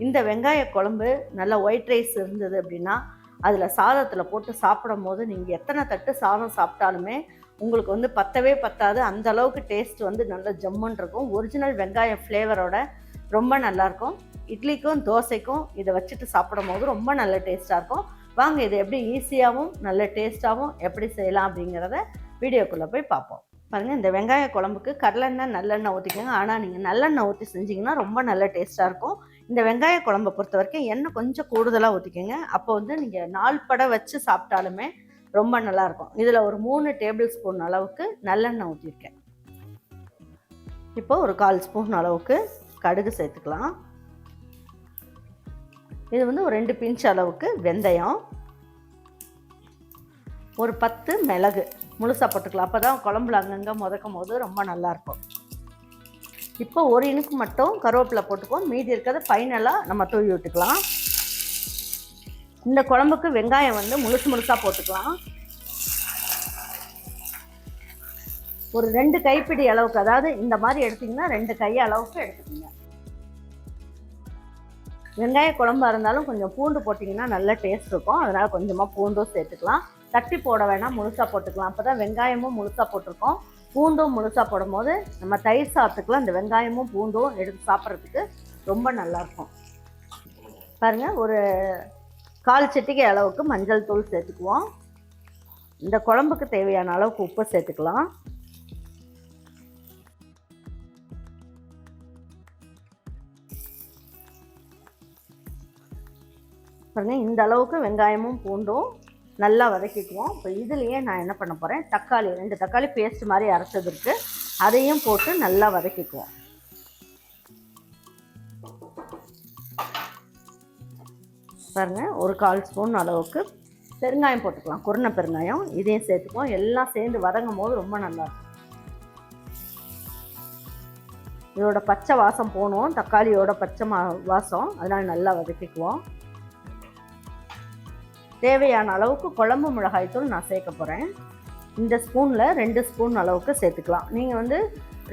இந்த வெங்காய குழம்பு நல்லா ஒயிட் ரைஸ் இருந்தது அப்படின்னா அதில் சாதத்தில் போட்டு சாப்பிடும் போது நீங்கள் எத்தனை தட்டு சாதம் சாப்பிட்டாலுமே உங்களுக்கு வந்து பத்தவே பத்தாது. அந்த அளவுக்கு டேஸ்ட் வந்து நல்ல ஜம்முன்னு இருக்கும். ஒரிஜினல் வெங்காய ஃப்ளேவரோட ரொம்ப நல்லாயிருக்கும். இட்லிக்கும் தோசைக்கும் இதை வச்சுட்டு சாப்பிடும் போது ரொம்ப நல்ல டேஸ்ட்டாக இருக்கும். வாங்க இதை எப்படி ஈஸியாகவும் நல்ல டேஸ்ட்டாகவும் எப்படி செய்யலாம் அப்படிங்கிறத வீடியோக்குள்ளே போய் பார்ப்போம். பாருங்கள், இந்த வெங்காய குழம்புக்கு கடலெண்ணெய் நல்லெண்ணெய் ஊற்றிக்கோங்க. ஆனால் நீங்கள் நல்லெண்ணெய் ஊற்றி செஞ்சிங்கன்னா ரொம்ப நல்ல டேஸ்ட்டாக இருக்கும். இந்த வெங்காய குழம்பை பொறுத்த வரைக்கும் எண்ணெய் கொஞ்சம் கூடுதலாக ஊற்றிக்கோங்க. அப்போ வந்து நீங்கள் 4 படை வச்சு சாப்பிட்டாலுமே ரொம்ப நல்லாயிருக்கும். இதில் ஒரு 3 டேபிள் ஸ்பூன் அளவுக்கு நல்லெண்ணெய் ஊற்றிருக்கேன். இப்போ ஒரு 1/4 ஸ்பூன் அளவுக்கு கடுகு சேர்த்துக்கலாம். இது வந்து ஒரு 2 பிஞ்ச் அளவுக்கு வெந்தயம், ஒரு 10 மிளகு முழுசாக போட்டுக்கலாம். அப்போ தான் குழம்புல அங்கங்கே முதக்கும் போது ரொம்ப நல்லாயிருக்கும். இப்போ ஒரு இனுக்கு மட்டும் கருவேப்பிலை போட்டுக்குவோம். மீதி இருக்கிறத ஃபைனலாக நம்ம தூவி விட்டுக்கலாம். இந்த குழம்புக்கு வெங்காயம் வந்து முழுசாக போட்டுக்கலாம். ஒரு 2 கைப்பிடி அளவுக்கு, அதாவது இந்த மாதிரி எடுத்திங்கன்னா 2 கை அளவுக்கு எடுத்துக்கோங்க. வெங்காய குழம்பாக இருந்தாலும் கொஞ்சம் பூண்டு போட்டிங்கன்னா நல்ல டேஸ்ட் இருக்கும். அதனால் கொஞ்சமாக பூண்டும் சேர்த்துக்கலாம். தட்டி போட வேணாம், முழுசாக போட்டுக்கலாம். அப்போ தான் வெங்காயமும் முழுசாக போட்டிருக்கோம், பூண்டும் முழுசாக போடும்போது நம்ம தயிர் சாதத்துக்குலாம் இந்த வெங்காயமும் பூண்டும் எடுத்து சாப்பிட்றதுக்கு ரொம்ப நல்லாயிருக்கும். பாருங்கள், ஒரு 1/4 சிட்டிகை அளவுக்கு மஞ்சள் தூள் சேர்த்துக்குவோம். இந்த குழம்புக்கு தேவையான அளவுக்கு உப்பு சேர்த்துக்கலாம். பாருங்கள், இந்த அளவுக்கு வெங்காயமும் பூண்டும் நல்லா வதக்கிக்குவோம். இப்போ இதுலேயே நான் என்ன பண்ண போகிறேன், தக்காளி 2 தக்காளி பேஸ்ட் மாதிரி அரைச்சது இருக்குது, அதையும் போட்டு நல்லா வதக்கிக்குவோம். பாருங்கள், ஒரு 1/4 ஸ்பூன் அளவுக்கு பெருங்காயம் போட்டுக்கலாம், குருணை பெருங்காயம். இதையும் சேர்த்துக்குவோம். எல்லாம் சேர்ந்து வதங்கும் போது ரொம்ப நல்லாயிருக்கும். இதோட பச்சை வாசம் போகணும், தக்காளியோட பச்சை வாசம், அதனால் நல்லா வதக்கிக்குவோம். தேவையான அளவுக்கு குழம்பு மிளகாய்த்தூள் நான் சேர்க்க போகிறேன். இந்த ஸ்பூனில் 2 ஸ்பூன் அளவுக்கு சேர்த்துக்கலாம். நீங்கள் வந்து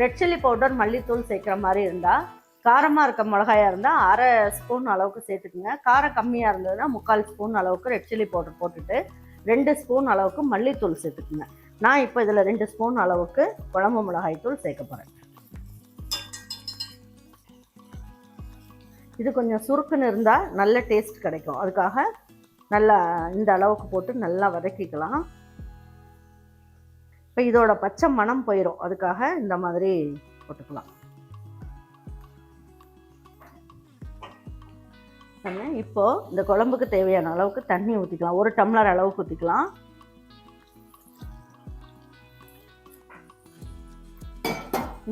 ரெட் சில்லி பவுடர் மல்லித்தூள் சேர்க்குற மாதிரி இருந்தால், காரமாக இருக்க மிளகாயாக இருந்தால் 1/2 ஸ்பூன் அளவுக்கு சேர்த்துக்குங்க. காரம் கம்மியாக இருந்ததுன்னா 3/4 ஸ்பூன் அளவுக்கு ரெட் சில்லி பவுடர் போட்டுட்டு 2 ஸ்பூன் அளவுக்கு மல்லித்தூள் சேர்த்துக்குங்க. நான் இப்போ இதில் 2 ஸ்பூன் அளவுக்கு குழம்பு மிளகாய்த்தூள் சேர்க்க போகிறேன். இது கொஞ்சம் சுருக்குன்னு இருந்தால் நல்ல டேஸ்ட் கிடைக்கும். அதுக்காக நல்லா இந்த அளவுக்கு போட்டு நல்லா வதக்கிக்கலாம். இப்போ இதோட பச்சை மணம் போயிடும், அதுக்காக இந்த மாதிரி போட்டுக்கலாம். இப்போது இந்த குழம்புக்கு தேவையான அளவுக்கு தண்ணி ஊற்றிக்கலாம். 1 டம்ளர் அளவுக்கு ஊற்றிக்கலாம்.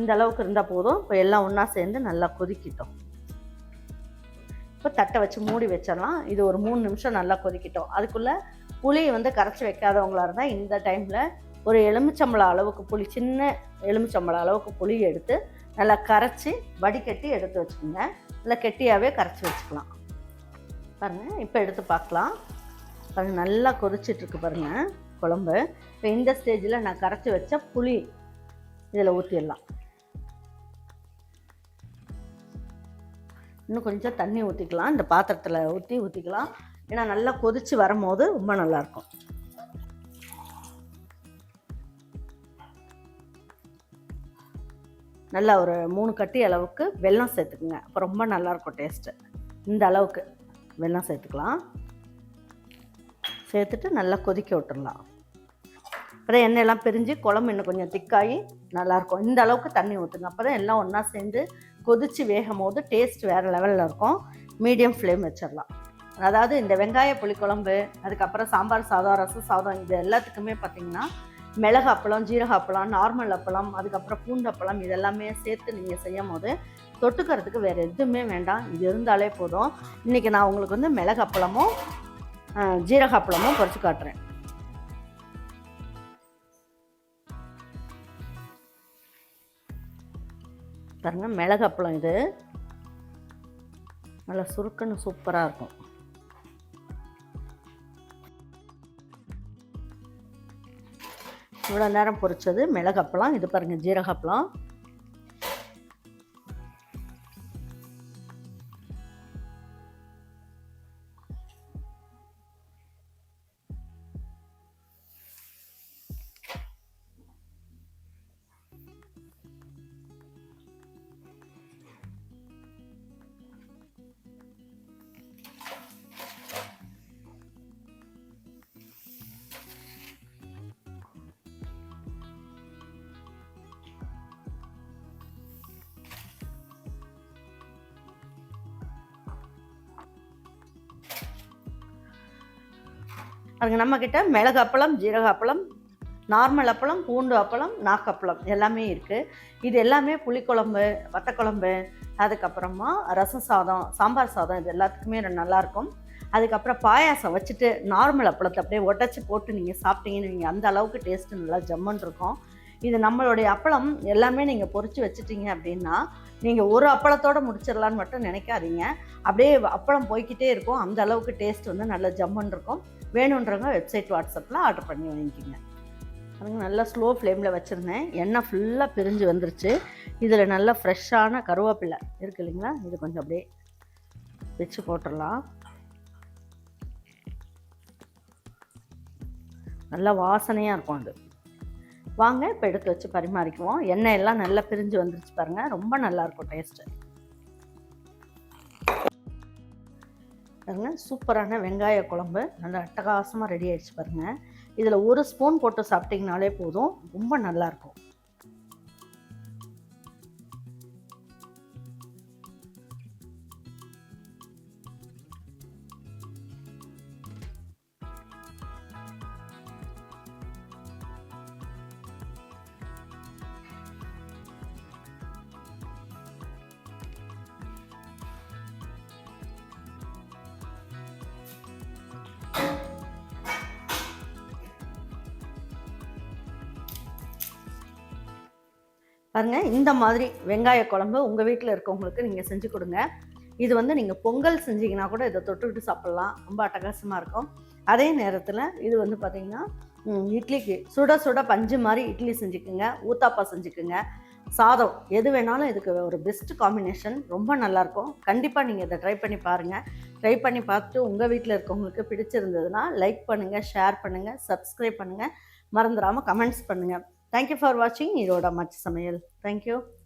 இந்த அளவுக்கு இருந்தால் போதும். இப்போ எல்லாம் ஒன்றா சேர்ந்து நல்லா கொதிக்கிட்டோம். இப்போ தட்டை வச்சு மூடி வச்சிடலாம். இது ஒரு 3 நிமிஷம் நல்லா கொதிக்கிட்டோம். அதுக்குள்ளே புளி வந்து கரைச்சி வைக்காதவங்களாக இருந்தால் இந்த டைமில் ஒரு எலுமிச்சம்பழம் அளவுக்கு புளி, சின்ன எலுமிச்சம்பழம் அளவுக்கு புளி எடுத்து நல்லா கரைச்சி வடிகட்டி எடுத்து வச்சுக்கோங்க. நல்லா கெட்டியாகவே கரைச்சி வச்சுக்கலாம். பாருங்கள், இப்போ எடுத்து பார்க்கலாம். பாருங்கள், நல்லா கொதிச்சிட்ருக்கு பாருங்கள் குழம்பு. இப்போ இந்த ஸ்டேஜில் நான் கரைச்சி வச்ச புளி இதில் ஊற்றிடலாம். இன்னும் கொஞ்சம் தண்ணி ஊற்றிக்கலாம். இந்த பாத்திரத்தில் ஊற்றிக்கலாம். ஏன்னா நல்லா கொதித்து வரும்போது ரொம்ப நல்லாயிருக்கும். நல்லா ஒரு 3 கட்டி அளவுக்கு வெல்லம் சேர்த்துக்குங்க. அப்போ ரொம்ப நல்லாயிருக்கும் டேஸ்ட்டு. இந்த அளவுக்கு வெல்லம் சேர்த்துக்கலாம். சேர்த்துட்டு நல்லா கொதிக்க விட்டுடலாம். அப்புறம் எண்ணெயெல்லாம் பிரிஞ்சு குழம்பு இன்னும் கொஞ்சம் திக்காகி நல்லாயிருக்கும். இந்த அளவுக்கு தண்ணி ஊற்றுங்க. அப்போ தான் எல்லாம் ஒன்றா சேர்ந்து கொதித்து வேகும் போது டேஸ்ட் வேறு லெவலில் இருக்கும். மீடியம் ஃப்ளேம் வச்சிடலாம். அதாவது இந்த வெங்காய புளிக்குழம்பு, அதுக்கப்புறம் சாம்பார் சாதம், ரசம் சாதம், இது எல்லாத்துக்குமே பார்த்திங்கன்னா மிளகு அப்பளம், ஜீரக அப்பளம், நார்மல் அப்பளம், அதுக்கப்புறம் பூண்டு அப்பளம், இதெல்லாமே சேர்த்து நீங்கள் செய்யும் போது தொட்டுக்கிறதுக்கு வேறு எதுவுமே வேண்டாம். இது இருந்தாலே போதும். இன்றைக்கி நான் உங்களுக்கு வந்து மிளகு அப்பளமும் ஜீரக அப்பளமும் பொரிச்சு காட்டுறேன். பாருங்க, மிளகு அப்பளம் இது நல்லா சுருக்குன்னு சூப்பராக இருக்கும். இவ்வளோ நேரம் பொரிச்சது மிளகு அப்பளம். இது பாருங்கள் ஜீரக அப்பளம். அதுங்க நம்மக்கிட்ட மிளகு அப்பளம், ஜீரக அப்பளம், நார்மல் அப்பளம், பூண்டு அப்பளம், நாக்கப்பளம் எல்லாமே இருக்குது. இது எல்லாமே புளிக்குழம்பு, வத்தக்குழம்பு, அதுக்கப்புறமா ரசம் சாதம், சாம்பார் சாதம் இது எல்லாத்துக்குமே நல்லாயிருக்கும். அதுக்கப்புறம் பாயாசம் வச்சுட்டு நார்மல் அப்பளத்தை அப்படியே உடச்சி போட்டு நீங்கள் சாப்பிட்டீங்கன்னு நீங்கள் அந்த அளவுக்கு டேஸ்ட்டு நல்லா ஜம்முன்னு இருக்கும். இது நம்மளுடைய அப்பளம் எல்லாமே நீங்கள் பொரித்து வச்சுட்டீங்க அப்படின்னா நீங்கள் ஒரு அப்பளத்தோடு முடிச்சிடலான்னு மட்டும் நினைக்காதீங்க. அப்படியே அப்பளம் போய்கிட்டே இருக்கும். அந்த அளவுக்கு டேஸ்ட் வந்து நல்லா ஜம்முன்னு இருக்கும். வேணுன்றவங்க வெப்சைட் வாட்ஸ்அப்பில் ஆர்டர் பண்ணி வாங்கிக்கிங்க. அதுங்க நல்லா ஸ்லோ ஃப்ளேமில் வச்சுருந்தேன். எண்ணெய் ஃபுல்லாக பிரிஞ்சு வந்துருச்சு. இதில் நல்லா ஃப்ரெஷ்ஷான கருவேப்பிலை இருக்குது இல்லைங்களா, இது கொஞ்சம் அப்படியே வச்சு போட்டுடலாம். நல்லா வாசனையாக இருக்கும் அது. வாங்க இப்போ எடுத்து வச்சு பரிமாறிக்குவோம். எண்ணெய் எல்லாம் நல்லா பிரிஞ்சு வந்துருச்சு பாருங்கள், ரொம்ப நல்லாயிருக்கும் டேஸ்ட்டு. பாருங்கள், சூப்பரான வெங்காய குழம்பு நல்லா அட்டகாசமாக ரெடி ஆகிடுச்சு பாருங்கள். இதில் ஒரு ஸ்பூன் போட்டு சாப்பிட்டிங்கனாலே போதும், ரொம்ப நல்லாயிருக்கும். பாருங்கள், இந்த மாதிரி வெங்காய குழம்பு உங்கள் வீட்டில் இருக்கவங்களுக்கு நீங்கள் செஞ்சு கொடுங்க. இது வந்து நீங்கள் பொங்கல் செஞ்சிங்கன்னா கூட இதை தொட்டுக்கிட்டு சாப்பிட்லாம், ரொம்ப அட்டகாசமாக இருக்கும். அதே நேரத்தில் இது வந்து பார்த்திங்கன்னா இட்லிக்கு சுட சுட பஞ்சு மாதிரி இட்லி செஞ்சுக்குங்க, ஊத்தாப்பா செஞ்சுக்குங்க, சாதம் எது வேணாலும் இதுக்கு ஒரு பெஸ்ட் காம்பினேஷன், ரொம்ப நல்லாயிருக்கும். கண்டிப்பாக நீங்கள் இதை ட்ரை பண்ணி பாருங்கள். ட்ரை பண்ணி பார்த்துட்டு உங்கள் வீட்டில் இருக்கவங்களுக்கு பிடிச்சிருந்ததுன்னா லைக் பண்ணுங்கள், ஷேர் பண்ணுங்கள், சப்ஸ்கிரைப் பண்ணுங்கள், மறந்துடாமல் கமெண்ட்ஸ் பண்ணுங்கள். தேங்க்யூ ஃபார் வாட்சிங் ஈரோடு அம்மாச்சி சமையல். தேங்க்யூ.